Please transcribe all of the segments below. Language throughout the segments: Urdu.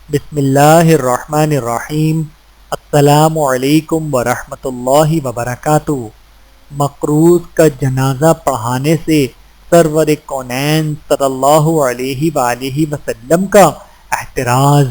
بسم اللہ الرحمن الرحیم۔ السلام علیکم ورحمۃ اللہ وبرکاتہ۔ مقروض کا جنازہ پڑھانے سے سرور کونین صلی اللہ علیہ وآلہ وسلم کا احتراز۔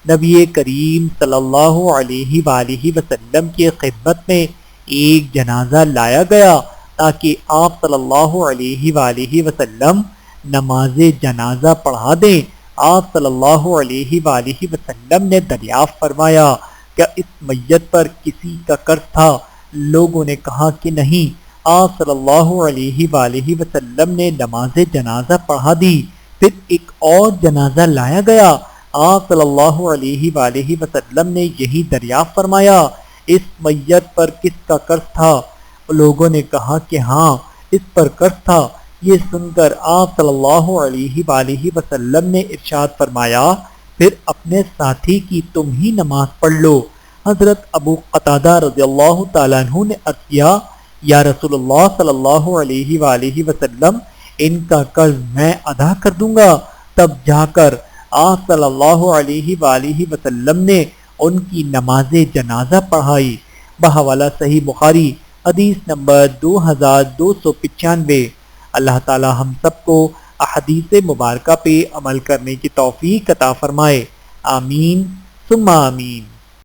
نبی کریم صلی اللہ علیہ وآلہ وسلم کی خدمت میں ایک جنازہ لایا گیا تاکہ آپ صلی اللہ علیہ وآلہ وسلم نماز جنازہ پڑھا دیں۔ آپ صلی اللہ علیہ وآلہ وسلم نے دریافت فرمایا کہ اس میت پر کسی کا قرض تھا؟ لوگوں نے کہا کہ نہیں۔ آپ صلی اللہ علیہ وآلہ وسلم نے نماز جنازہ پڑھا دی۔ پھر ایک اور جنازہ لایا گیا۔ آپ صلی اللہ علیہ وآلہ وسلم نے یہی دریافت فرمایا، اس میت پر کس کا قرض تھا؟ لوگوں نے کہا کہ ہاں، اس پر قرض تھا۔ یہ سن کر آپ صلی اللہ علیہ وآلہ وسلم نے ارشاد فرمایا، پھر اپنے ساتھی کی تم ہی نماز پڑھ لو۔ حضرت ابو قتادہ رضی اللہ تعالیٰ عنہ نے عرض کیا، یا رسول اللہ صلی اللہ علیہ وآلہ وسلم، ان کا قرض میں ادا کر دوں گا۔ تب جا کر آپ صلی اللہ علیہ وآلہ وسلم نے ان کی نماز جنازہ پڑھائی۔ بحوالہ صحیح بخاری، حدیث نمبر 2295۔ اللہ تعالی ہم سب کو احادیث مبارکہ پہ عمل کرنے کی توفیق عطا فرمائے۔ آمین ثم آمین۔